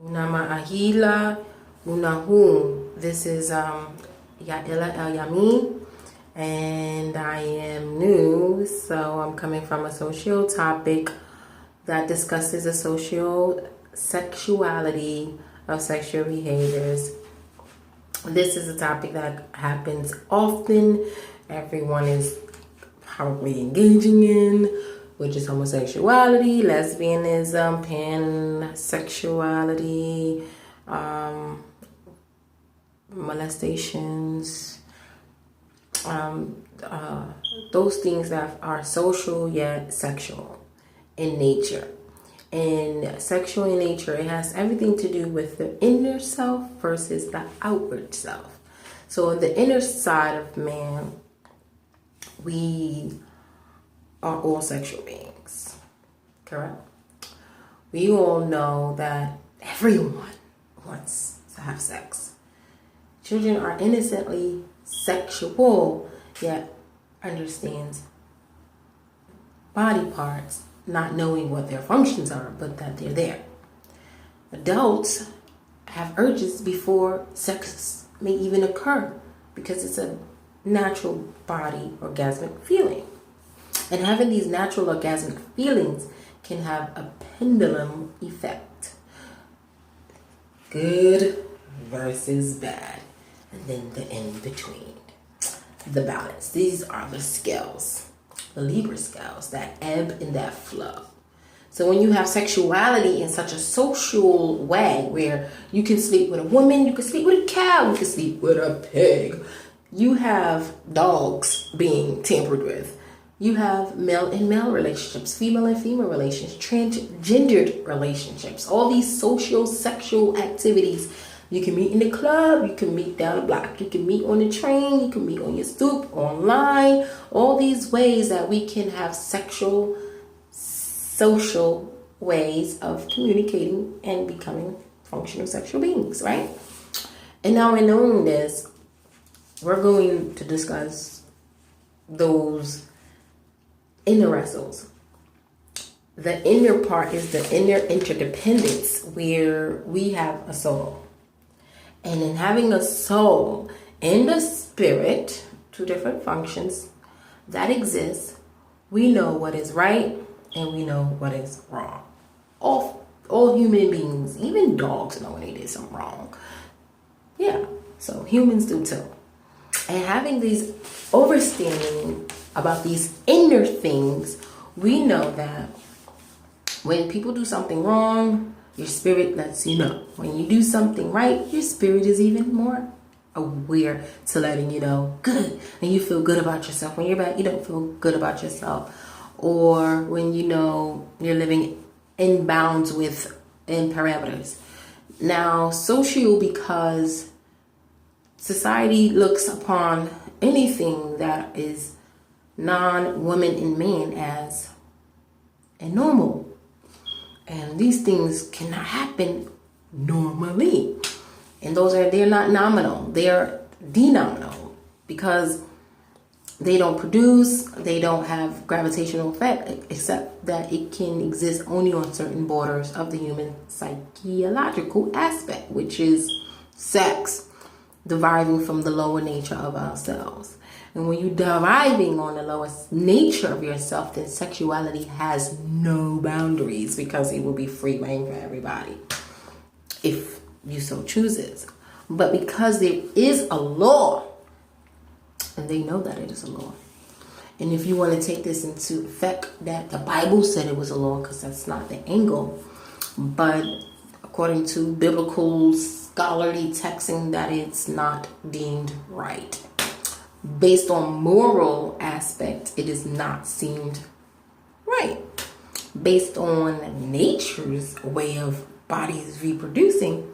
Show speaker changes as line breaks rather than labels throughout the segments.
Unama ahila unahu. This is Yah'Mein, and I am new, so I'm coming from a social topic that discusses the social sexuality of sexual behaviors. This is a topic that happens often. Everyone is probably engaging in, which is homosexuality, lesbianism, pansexuality, molestations, those things that are social yet sexual in nature. And sexual in nature, it has everything to do with the inner self versus the outward self. So on the inner side of man, we are all sexual beings, correct? We all know that everyone wants to have sex. Children are innocently sexual, yet understands body parts, not knowing what their functions are, but that they're there. Adults have urges before sex may even occur because it's a natural body orgasmic feeling. And having these natural orgasmic feelings can have a pendulum effect. Good versus bad. And then the in-between. The balance. These are the scales. The Libra scales that ebb and that flow. So when you have sexuality in such a social way where you can sleep with a woman, you can sleep with a cow, you can sleep with a pig. You have dogs being tampered with. You have male and male relationships, female and female relationships, transgendered relationships, all these social sexual activities. You can meet in the club, you can meet down the block, you can meet on the train, you can meet on your stoop, online, all these ways that we can have sexual, social ways of communicating and becoming functional sexual beings, right? And now in knowing this, we're going to discuss those inner wrestles. The inner part is the inner interdependence where we have a soul. And in having a soul and a spirit, two different functions that exist, we know what is right and we know what is wrong. All human beings, even dogs, know when they did something wrong. Yeah, so humans do too. And having these understanding about these inner things, we know that when people do something wrong, your spirit lets you know. When you do something right, your spirit is even more aware to letting you know good. And you feel good about yourself. When you're bad, you don't feel good about yourself. Or when you know you're living in bounds in parameters. Now, social, because society looks upon anything that is non-woman and man as a normal. And these things cannot happen normally. And they're not nominal. They're denominal because they don't produce, they don't have gravitational effect, except that it can exist only on certain borders of the human psychological aspect, which is sex, deriving from the lower nature of ourselves. And when you're deriving on the lowest nature of yourself, then sexuality has no boundaries because it will be free reign for everybody if you so chooses. But because there is a law, and they know that it is a law, and if you want to take this into effect that the Bible said it was a law, because that's not the angle, but according to biblical scholarly texting, that it's not deemed right. Based on moral aspect, it is not seemed right. Based on nature's way of bodies reproducing,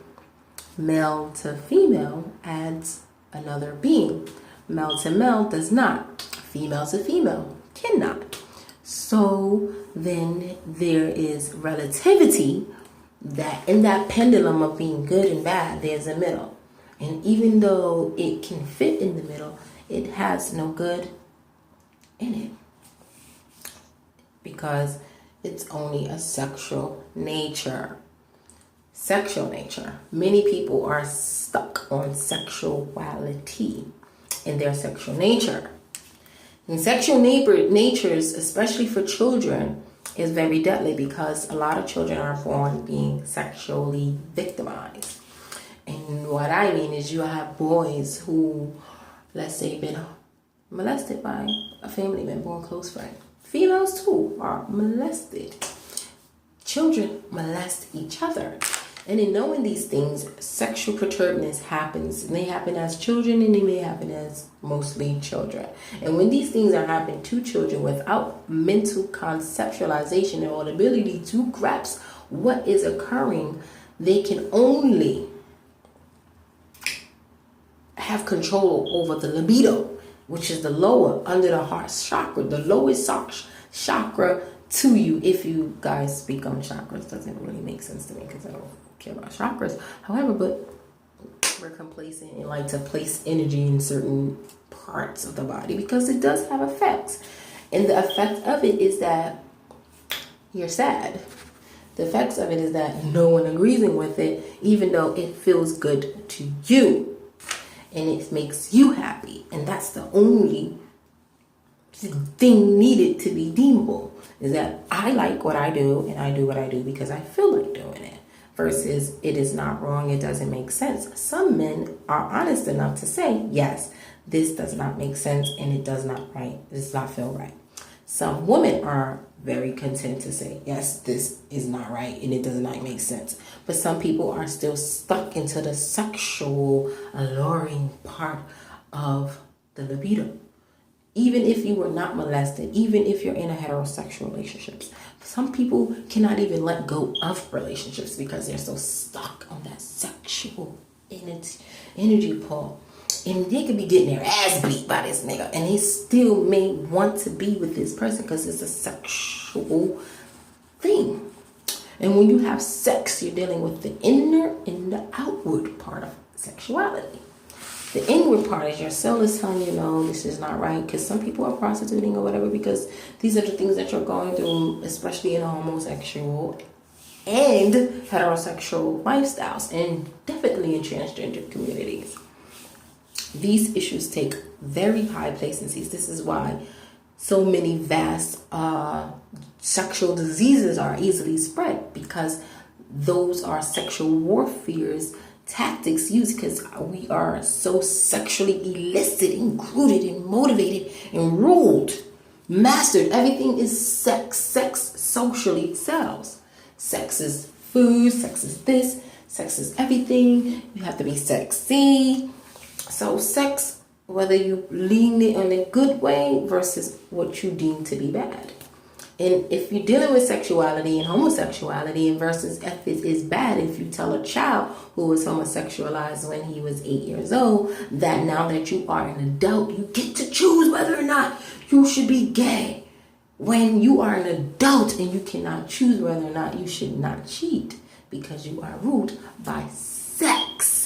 male to female adds another being. Male to male does not. Female to female cannot. So then there is relativity that in that pendulum of being good and bad, there's a middle. And even though it can fit in the middle, it has no good in it because it's only a sexual nature. Sexual nature. Many people are stuck on sexuality and their sexual nature. And sexual natures, especially for children, is very deadly because a lot of children are born being sexually victimized. And what I mean is you have boys who, let's say, been molested by a family member or close friend. Females too are molested. Children molest each other. And in knowing these things, sexual perturbedness happens. And they happen as children and they may happen as mostly children. And when these things are happening to children without mental conceptualization or the ability to grasp what is occurring, they can only have control over the libido, which is the lower under the heart chakra, the lowest chakra to you. If you guys speak on chakras, doesn't really make sense to me because I don't care about chakras. However, but we're complacent and like to place energy in certain parts of the body because it does have effects. And the effect of it is that you're sad. The effects of it is that no one agrees with it, even though it feels good to you. And it makes you happy. And that's the only thing needed to be deemable. Is that I like what I do and I do what I do because I feel like doing it. Versus it is not wrong, it doesn't make sense. Some men are honest enough to say, yes, this does not make sense and it does not feel right. Some women are very content to say, yes, this is not right and it does not make sense. But some people are still stuck into the sexual alluring part of the libido. Even if you were not molested, even if you're in a heterosexual relationship, some people cannot even let go of relationships because they're so stuck on that sexual energy pull. And they could be getting their ass beat by this nigga and they still may want to be with this person because it's a sexual thing. And when you have sex, you're dealing with the inner and the outward part of sexuality. The inward part is your soul is telling you, no, this is not right. Because some people are prostituting or whatever because these are the things that you're going through, especially in a homosexual and heterosexual lifestyles, and definitely in transgender communities. These issues take very high placencies. This is why so many vast sexual diseases are easily spread, because those are sexual warfare's tactics used, because we are so sexually elicited, included, and motivated, and ruled, mastered. Everything is sex. Sex socially sells. Sex is food. Sex is this. Sex is everything. You have to be sexy. So sex, whether you lean it in a good way versus what you deem to be bad. And if you're dealing with sexuality and homosexuality and versus if it is bad, if you tell a child who was homosexualized when he was 8 years old that now that you are an adult, you get to choose whether or not you should be gay. When you are an adult and you cannot choose whether or not you should not cheat because you are ruled by sex.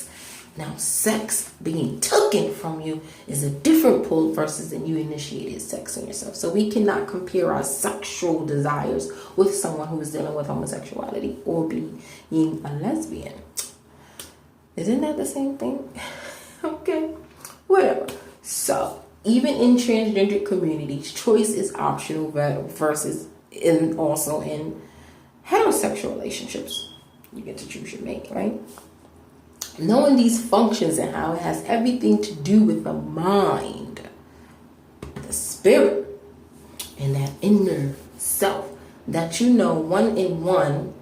Now, sex being taken from you is a different pull versus when you initiated sex on yourself. So we cannot compare our sexual desires with someone who is dealing with homosexuality or being a lesbian. Isn't that the same thing? Okay, whatever. So even in transgender communities, choice is optional versus also in heterosexual relationships. You get to choose your mate, right? Knowing these functions and how it has everything to do with the mind, the spirit, and that inner self, that you know 1 and 1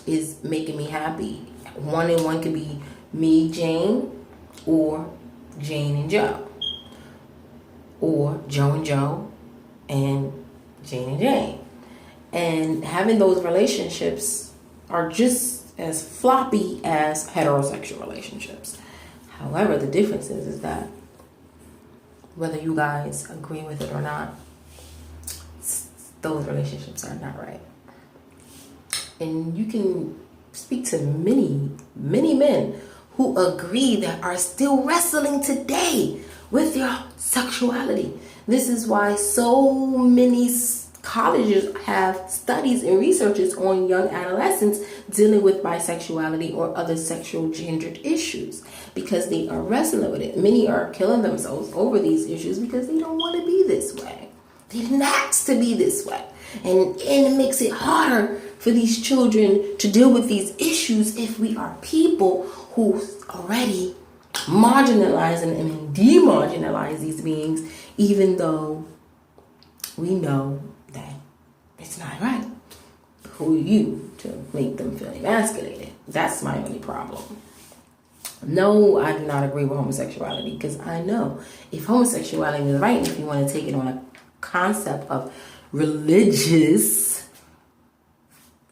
is making me happy. 1 and 1 could be me, Jane, or Jane and Joe, or Joe and Joe, and Jane and Jane. And having those relationships are just as floppy as heterosexual relationships. However, the difference is that whether you guys agree with it or not, those relationships are not right. And you can speak to many, many men who agree that are still wrestling today with their sexuality. This is why so many colleges have studies and researches on young adolescents dealing with bisexuality or other sexual gendered issues because they are wrestling with it. Many are killing themselves over these issues because they don't want to be this way. They didn't ask to be this way. And it makes it harder for these children to deal with these issues if we are people who already marginalize and demarginalize these beings, even though we know that it's not right. Who are you to make them feel emasculated? That's my only problem. No, I do not agree with homosexuality because I know if homosexuality is right, if you want to take it on a concept of religious,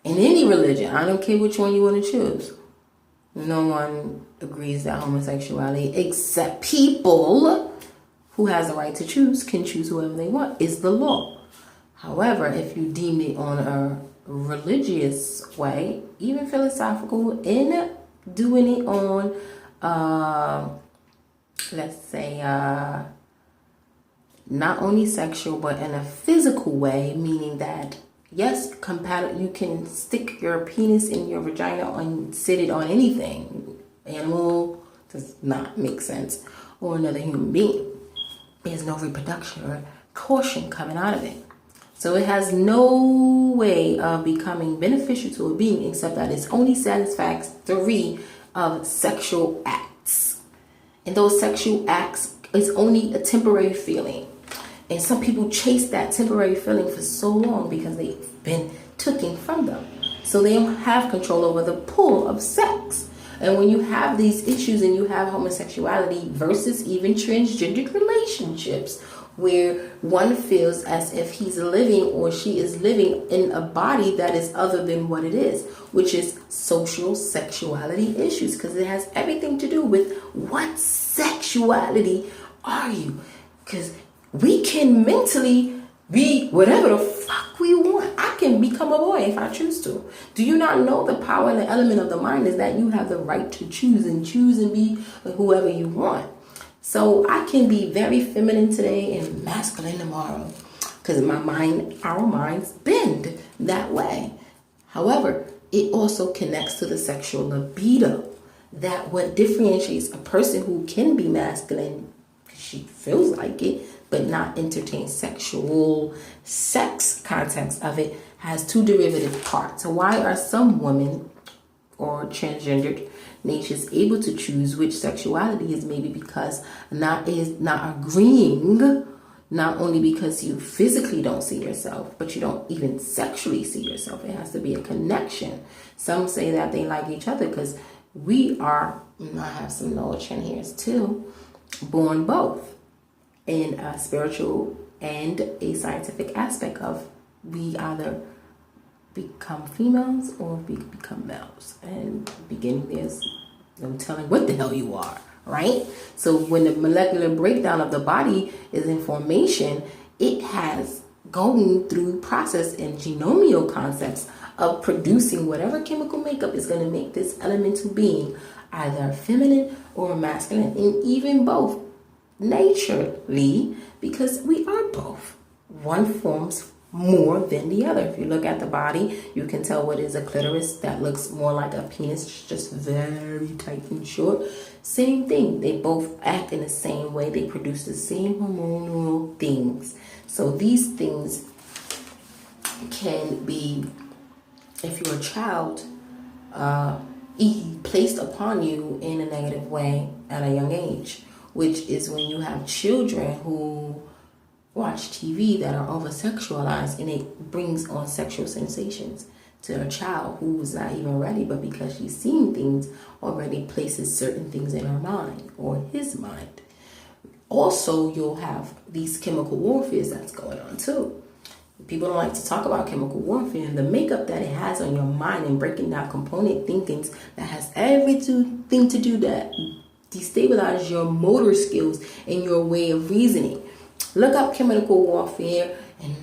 in any religion, I don't care which one you want to choose. No one agrees that homosexuality, except people who has the right to choose, can choose whoever they want, is the law. However, if you deem it on a religious way, even philosophical, in doing it on, let's say, not only sexual, but in a physical way, meaning that, yes, you can stick your penis in your vagina and sit it on anything. Animal does not make sense. Or another human being. There's no reproduction or caution coming out of it. So it has no way of becoming beneficial to a being except that it's only satisfactory of sexual acts. And those sexual acts is only a temporary feeling. And some people chase that temporary feeling for so long because they've been taken from them. So they don't have control over the pull of sex. And when you have these issues and you have homosexuality versus even transgendered relationships, where one feels as if he's living or she is living in a body that is other than what it is, which is social sexuality issues, because it has everything to do with what sexuality are you? Because we can mentally be whatever the fuck we want. I can become a boy if I choose to. Do you not know the power and the element of the mind is that you have the right to choose and be whoever you want. So I can be very feminine today and masculine tomorrow because our minds bend that way. However, it also connects to the sexual libido. That what differentiates a person who can be masculine, she feels like it, but not entertain sexual sex context of it, has two derivative parts. So why are some women or transgendered natures able to choose which sexuality is? Maybe because not agreeing, not only because you physically don't see yourself, but you don't even sexually see yourself. It has to be a connection. Some say that they like each other because we are, I have some knowledge in here too, born both in a spiritual and a scientific aspect of we either become females or we become males. And beginning there's no telling what the hell you are, right? So when the molecular breakdown of the body is in formation, it has going through process and genomial concepts of producing whatever chemical makeup is going to make this elemental being either feminine or masculine, and even both naturally, because we are both. One forms more than the other. If you look at the body, you can tell what is a clitoris that looks more like a penis, just very tight and short. Same thing. They both act in the same way. They produce the same hormonal things. So these things can be, if you're a child, placed upon you in a negative way at a young age, which is when you have children who watch TV that are over-sexualized, and it brings on sexual sensations to a child who is not even ready, but because she's seen things already places certain things in her mind or his mind. Also, you'll have these chemical warfares that's going on too. People don't like to talk about chemical warfare and the makeup that it has on your mind and breaking down component thinkings that has everything to do that destabilize your motor skills and your way of reasoning. Look up chemical warfare and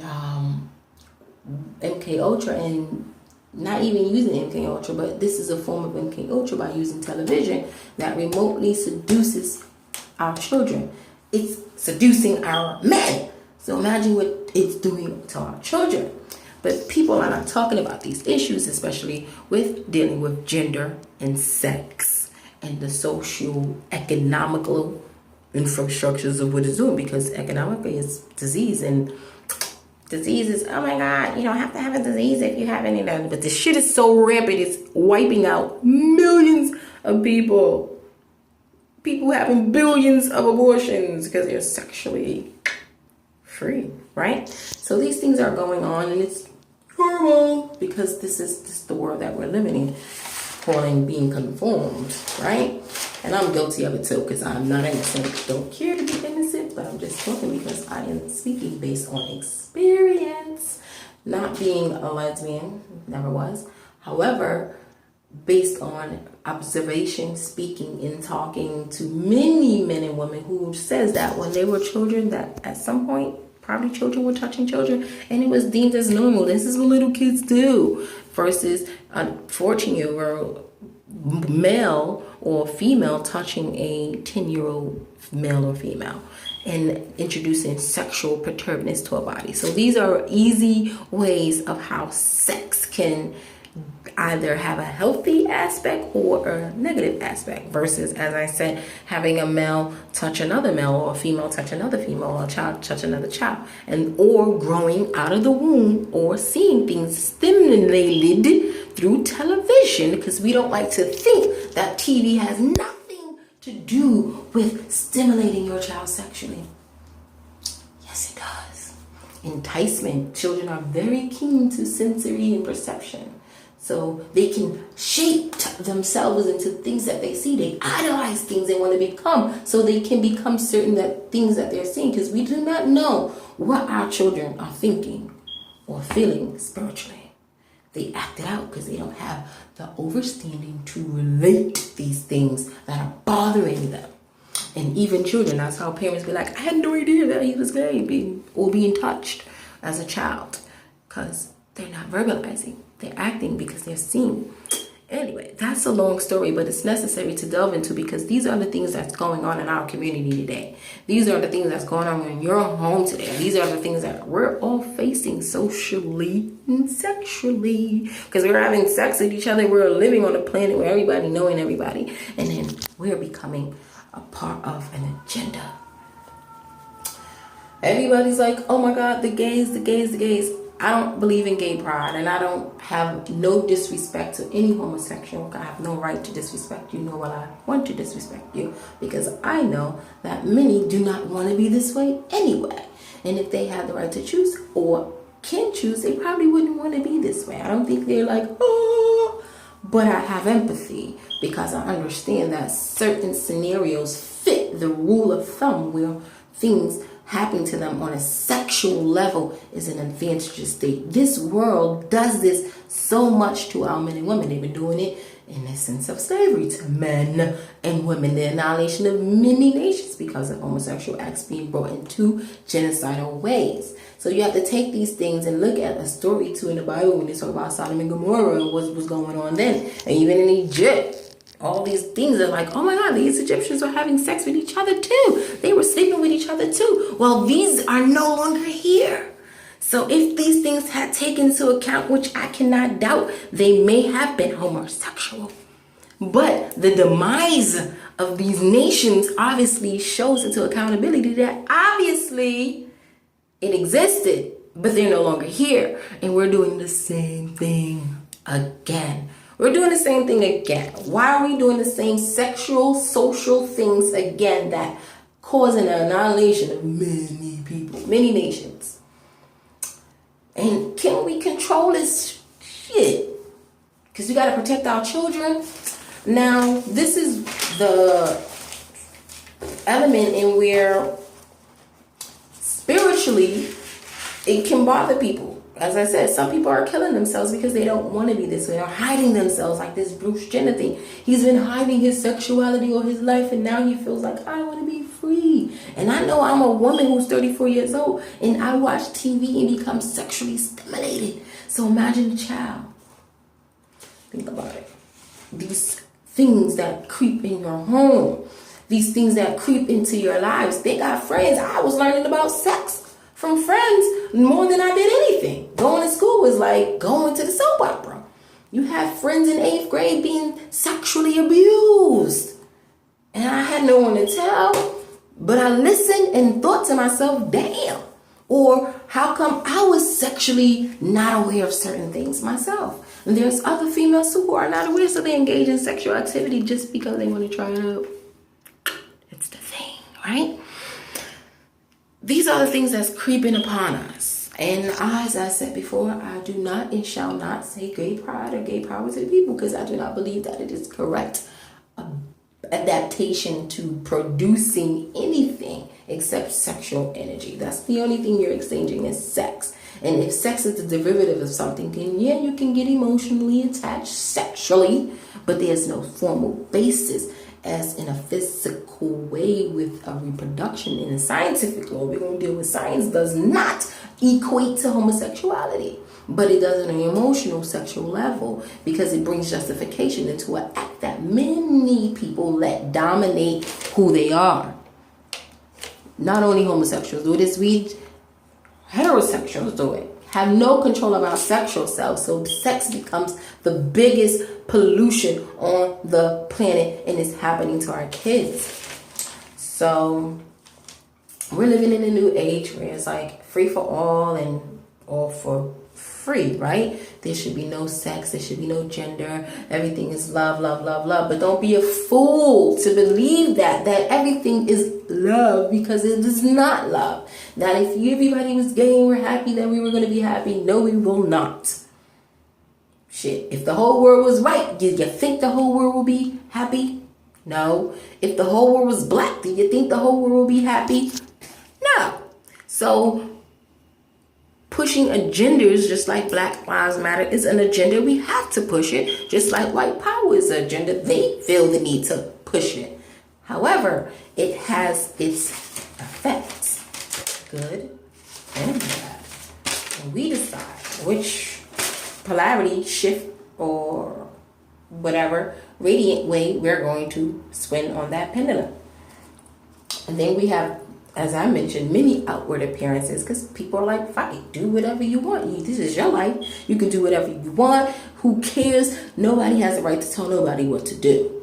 MK Ultra, and not even using MK Ultra, but this is a form of MK Ultra by using television that remotely seduces our children. It's seducing our men. So imagine what it's doing to our children. But people are not talking about these issues, especially with dealing with gender and sex and the social, economical infrastructures of what it's doing, because economically it's disease, and disease is, oh my God, you don't have to have a disease if you have any of that. But this shit is so rampant, it's wiping out millions of people. People having billions of abortions because they're sexually free, right? So these things are going on, and it's normal because this is the world that we're living in, calling being conformed, right? And I'm guilty of it too, because I'm not innocent. Don't care to be innocent, but I'm just talking because I am speaking based on experience, not being a lesbian, never was. However, based on observation, speaking and talking to many men and women who says that when they were children, that at some point probably children were touching children and it was deemed as normal. This is what little kids do, versus a 14-year-old male or female touching a 10-year-old male or female and introducing sexual perturbiveness to a body. So these are easy ways of how sex can either have a healthy aspect or a negative aspect, versus, as I said, having a male touch another male, or a female touch another female, or a child touch another child, and or growing out of the womb, or seeing things stimulated through television, because we don't like to think that TV has nothing to do with stimulating your child sexually. Yes, it does. Enticement. Children are very keen to sensory and perception. So they can shape themselves into things that they see. They idolize things they want to become, so they can become certain that things that they're seeing, because we do not know what our children are thinking or feeling spiritually. They act it out because they don't have the overstanding to relate these things that are bothering them. And even children, that's how parents be like, I had no idea that he was gay, being touched as a child, because they're not verbalizing. They're acting because they're seeing. Anyway, that's a long story, but it's necessary to delve into, because these are the things that's going on in our community today. These are the things that's going on in your home today. These are the things that we're all facing socially and sexually, because we're having sex with each other. We're living on a planet where everybody knowing everybody, and then we're becoming a part of an agenda. Everybody's like, oh my God, the gays, the gays, the gays. I don't believe in gay pride, and I don't have no disrespect to any homosexual. I have no right to disrespect you, nor will I want to disrespect you, because I know that many do not want to be this way anyway. And if they had the right to choose or can choose, they probably wouldn't want to be this way. I don't think they're like, oh, but I have empathy, because I understand that certain scenarios fit the rule of thumb where things happening to them on a sexual level is an advantageous state. This world does this so much to our men and women. They've been doing it in the sense of slavery to men and women, the annihilation of many nations because of homosexual acts being brought into genocidal ways. So you have to take these things and look at a story too in the Bible when they talk about Sodom and Gomorrah and what was going on then. And even in Egypt, all these things are like, oh my God, these Egyptians were having sex with each other too. They were sleeping with each other too. Well, these are no longer here. So if these things had taken into account, which I cannot doubt, they may have been homosexual. But the demise of these nations obviously shows into accountability that obviously it existed, but they're no longer here. And we're doing the same thing again. We're doing the same thing again. Why are we doing the same sexual, social things again that causing an annihilation of many people, many nations? And can we control this shit? Because we got to protect our children. Now, this is the element in where spiritually it can bother people. As I said, some people are killing themselves because they don't want to be this way. They're hiding themselves, like this Bruce Jenner thing. He's been hiding his sexuality or his life, and now he feels like, I want to be free. And I know I'm a woman who's 34 years old, and I watch TV and become sexually stimulated. So imagine a child. Think about it. These things that creep in your home, these things that creep into your lives. They got friends. I was learning about sex from friends more than I did anything. Going to school was like going to the soap opera. You have friends in 8th grade being sexually abused. And I had no one to tell, but I listened and thought to myself, damn. Or how come I was sexually not aware of certain things myself? And there's other females who are not aware, so they engage in sexual activity just because they want to try it out. It's the thing, right? These are the things that's creeping upon us. And as I said before, I do not and shall not say gay pride or gay power to the people, because I do not believe that it is correct adaptation to producing anything except sexual energy. That's the only thing you're exchanging is sex. And if sex is the derivative of something, then yeah, you can get emotionally attached sexually, but there's no formal basis as in a physical way with a reproduction. In a scientific law, we're going to deal with science, does not equate to homosexuality. But it does on an emotional sexual level, because it brings justification into an act that many people let dominate who they are. Not only homosexuals do this, we heterosexuals do it. Have no control of our sexual self, so sex becomes the biggest pollution on the planet, and it's happening to our kids. So we're living in a new age where it's like free for all and all for free, right? There should be no sex, there should be no gender, everything is love, love, love, love. But don't be a fool to believe that everything is love, because it is not love. That if everybody was gay and we're happy, then we were going to be happy. No, we will not. Shit, if the whole world was white, do you think the whole world will be happy? No. If the whole world was black, do you think the whole world will be happy? No. So pushing agendas, just like Black Lives Matter is an agenda, we have to push it. Just like white power is an agenda, they feel the need to push it. However, it has its effects, good and bad. And we decide which polarity shift or whatever radiant way we're going to swing on that pendulum. And then we have, as I mentioned, many outward appearances, because people are like, fine, do whatever you want. This is your life. You can do whatever you want. Who cares? Nobody has the right to tell nobody what to do.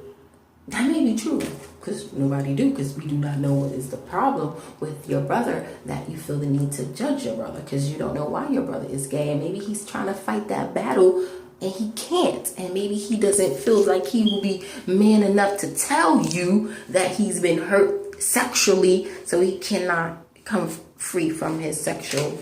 That may be true, because nobody do, because we do not know what is the problem with your brother, that you feel the need to judge your brother, because you don't know why your brother is gay, and maybe he's trying to fight that battle and he can't, and maybe he doesn't feel like he will be man enough to tell you that he's been hurt sexually, so he cannot come free from his sexual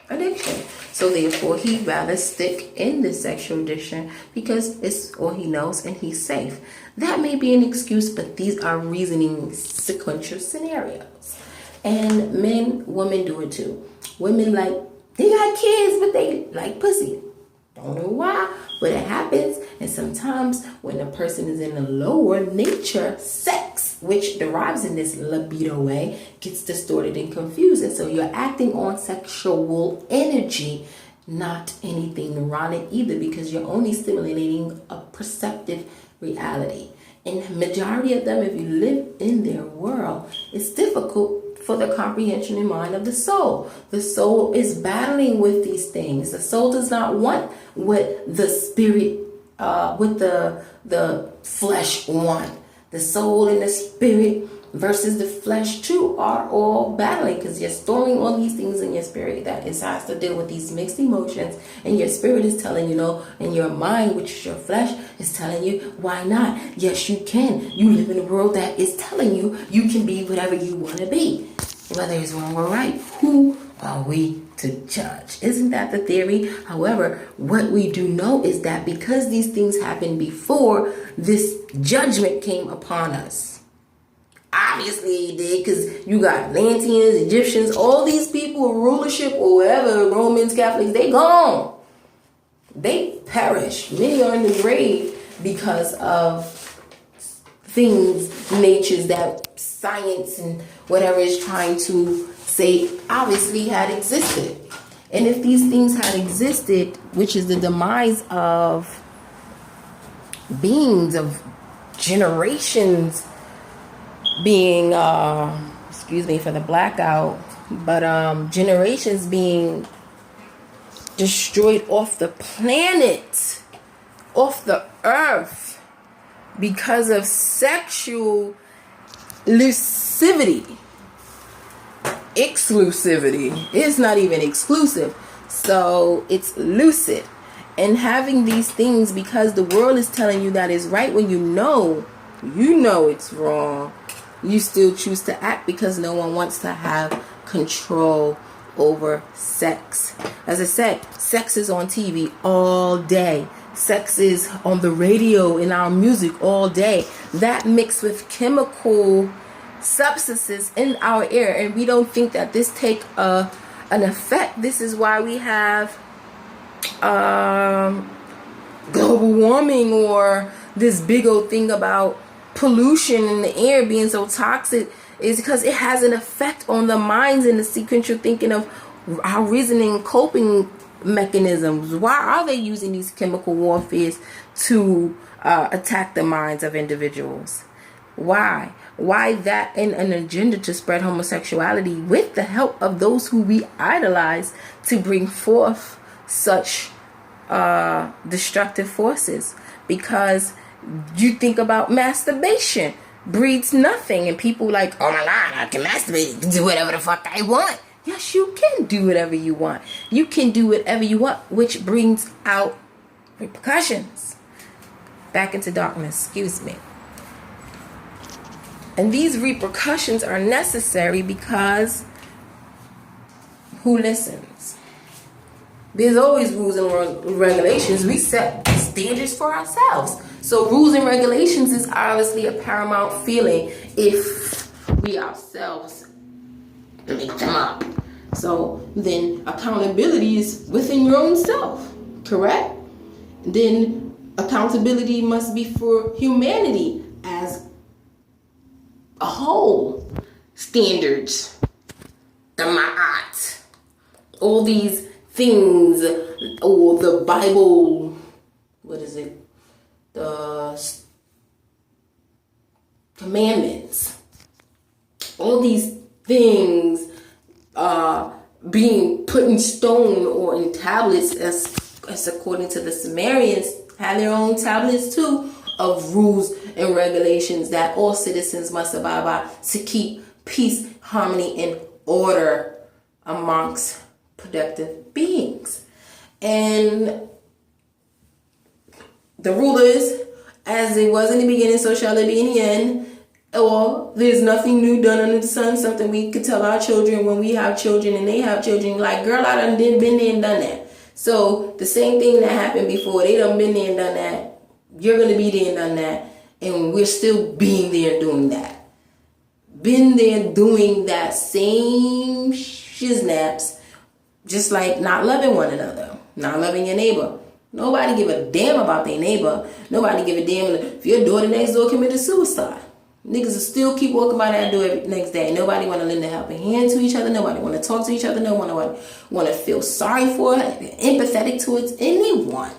addiction. So therefore, he'd rather stick in the sexual addiction because it's all he knows and he's safe. That may be an excuse, but these are reasoning sequential scenarios. And men, women do it too. Women like, they got kids, but they like pussy. Don't know why, but it happens. And sometimes when a person is in a lower nature, sex, which derives in this libido way, gets distorted and confused. And so you're acting on sexual energy, not anything neurotic either, because you're only stimulating a perceptive reality. And the majority of them, if you live in their world, it's difficult for the comprehension and mind of the soul. The soul is battling with these things. The soul does not want what the spirit, what the flesh want. The soul and the spirit versus the flesh too are all battling, because you're storing all these things in your spirit that it has to deal with these mixed emotions, and your spirit is telling you no, and your mind, which is your flesh, is telling you why not. Yes, you can. You live in a world that is telling you you can be whatever you want to be, whether it's wrong or right. Who are we to judge? Isn't that the theory? However, what we do know is that because these things happened before, this judgment came upon us. Obviously it did, because you got Atlanteans, Egyptians, all these people, rulership or whatever, Romans, Catholics, they gone. They perish. Many are in the grave because of things, natures that science and whatever is trying to say obviously had existed. And if these things had existed, which is the demise of beings, of generations being, excuse me for the blackout, But generations being destroyed off the planet, off the earth, because of sexual exclusivity. It's not even exclusive, so it's lucid. And having these things because the world is telling you that is right when you know it's wrong, you still choose to act because no one wants to have control over sex. As I said, sex is on TV all day. Sex is on the radio, in our music all day. That mixed with chemical substances in our air, and we don't think that this take an effect. This is why we have global warming, or this big old thing about pollution in the air being so toxic, is because it has an effect on the minds and the sequential thinking of our reasoning, coping mechanisms. Why are they using these chemical warfares to attack the minds of individuals? Why that in an agenda to spread homosexuality with the help of those who we idolize, to bring forth such destructive forces? Because you think about masturbation breeds nothing, and people like, oh my God, I can masturbate, I can do whatever the fuck I want. Yes, you can do whatever you want. You can do whatever you want, which brings out repercussions. Back into darkness, excuse me. And these repercussions are necessary because who listens? There's always rules and regulations. We set standards for ourselves. So rules and regulations is obviously a paramount feeling if we ourselves make them up. So then accountability is within your own self, correct? Then accountability must be for humanity as a whole. Standards, the ma'at, all these things, or the Bible, what is it? The commandments, all these things being put in stone or in tablets, as according to the Sumerians, have their own tablets too of rules and regulations that all citizens must abide by to keep peace, harmony, and order amongst productive beings. And the rule is, as it was in the beginning, so shall it be in the end. Or there's nothing new done under the sun. Something we could tell our children when we have children and they have children. Like, girl, I done been there and done that. So the same thing that happened before, they done been there and done that. You're going to be there and done that. And we're still being there doing that. Been there doing that same shiznaps. Just like not loving one another. Not loving your neighbor. Nobody give a damn about their neighbor. Nobody give a damn if your daughter next door committed suicide. Niggas will still keep walking by that door every next day. Nobody want to lend a helping hand to each other. Nobody want to talk to each other. No one want to feel sorry for it, empathetic towards anyone.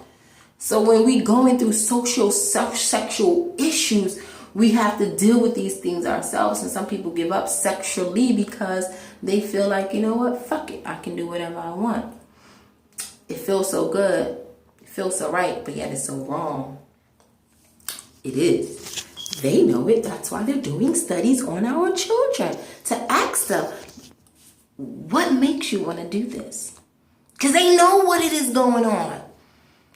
So when we going through social, sexual issues, we have to deal with these things ourselves. And some people give up sexually because they feel like, you know what, fuck it, I can do whatever I want. It feels so good. It feels so right, but yet it's so wrong. It is. They know it. That's why they're doing studies on our children to ask them, what makes you want to do this? Because they know what it is going on.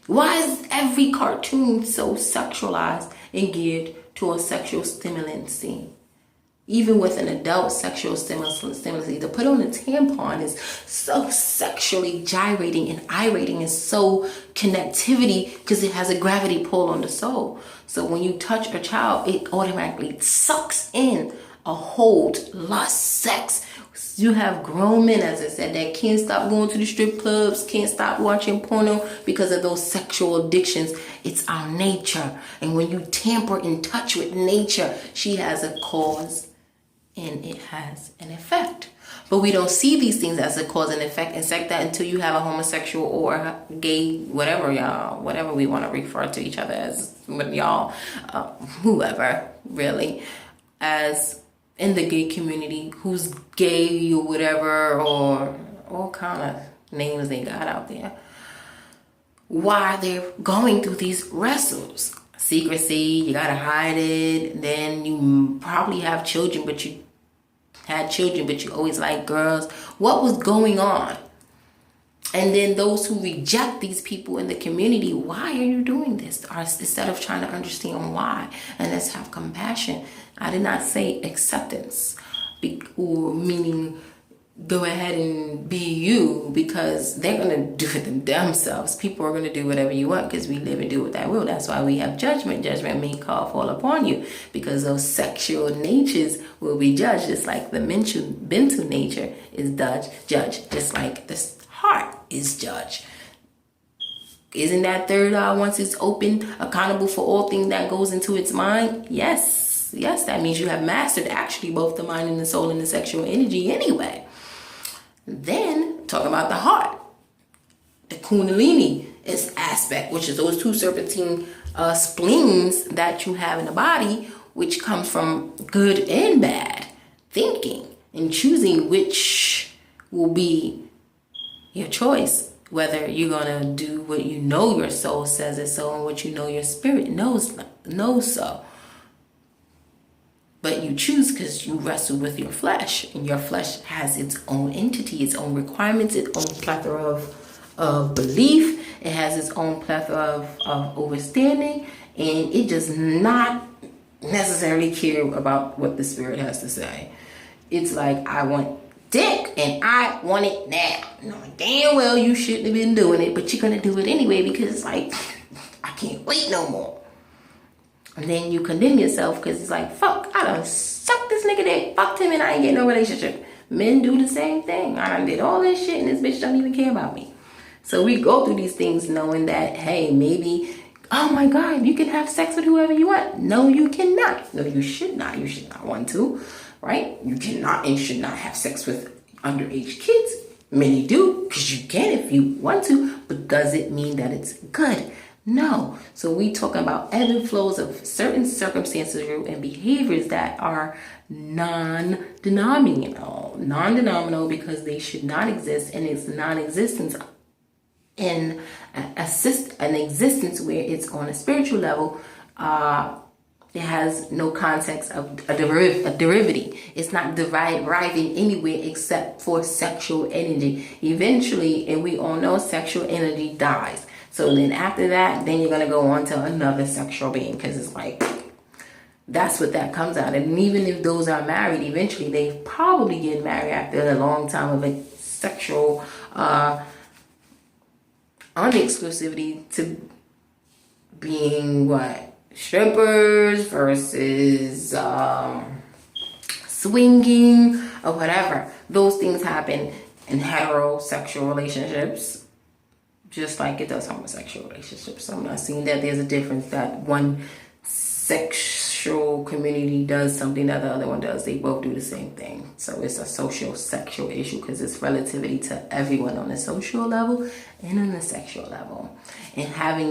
Why is every cartoon so sexualized and geared to a sexual stimulancy? Even with an adult sexual stimulancy, to put on a tampon is so sexually gyrating and irating, and so connectivity because it has a gravity pull on the soul. So when you touch a child, it automatically sucks in a hold, lust, sex. You have grown men, as I said, that can't stop going to the strip clubs, can't stop watching porno because of those sexual addictions. It's our nature. And when you tamper and touch with nature, she has a cause and it has an effect. But we don't see these things as a cause and effect that until you have a homosexual or gay, whatever we want to refer to each other as, with y'all, whoever, really, as in the gay community who's gay or whatever, or all kind of names they got out there, why they're going through these wrestles. Secrecy, you gotta hide it. Then you probably have children, but you always like girls. What was going on? And then those who reject these people in the community, why are you doing this? Or instead of trying to understand why, and let's have compassion. I did not say acceptance, or meaning go ahead and be you, because they're going to do it themselves. People are going to do whatever you want because we live and do with that will. That's why we have judgment. Judgment may fall upon you, because those sexual natures will be judged, just like the mental nature is judged, just like this heart is judged. Isn't that third eye, once it's open, accountable for all things that goes into its mind? Yes, that means you have mastered actually both the mind and the soul and the sexual energy anyway. Then talk about the heart, the kundalini is aspect, which is those two serpentine spleens that you have in the body, which comes from good and bad thinking and choosing which will be your choice, whether you're gonna do what you know your soul says is so and what you know your spirit knows so. But you choose because you wrestle with your flesh, and your flesh has its own entity, its own requirements, its own plethora of belief. It has its own plethora of understanding, and it does not necessarily care about what the spirit has to say. It's like, I want dick and I want it now. Knowing damn well you shouldn't have been doing it, but you're gonna do it anyway because it's like, I can't wait no more. And then you condemn yourself because it's like, fuck, I done sucked this nigga dick, fucked him, and I ain't getting no relationship. Men do the same thing. I done did all this shit and this bitch don't even care about me. So we go through these things knowing that, hey, maybe, oh my God, you can have sex with whoever you want. No, you cannot. No, you should not. You should not want to, right? You cannot and should not have sex with underage kids. Many do, because you can if you want to, but does it mean that it's good? No. So we talking about ebb and flows of certain circumstances and behaviors that are non-denominational because they should not exist, and it's non-existence in an existence where it's on a spiritual level. It has no context of a derivative. It's not deriving anywhere except for sexual energy. Eventually, and we all know sexual energy dies. So then after that, then you're going to go on to another sexual being, because it's like, that's what that comes out. And even if those are married, eventually they probably get married after a long time of a sexual unexclusivity to being what? Strippers versus swinging or whatever. Those things happen in heterosexual relationships, just like it does homosexual relationships. So I'm not seeing that there's a difference that one sexual community does something that the other one does. They both do the same thing. So it's a social sexual issue because it's relativity to everyone on the social level and on the sexual level. And having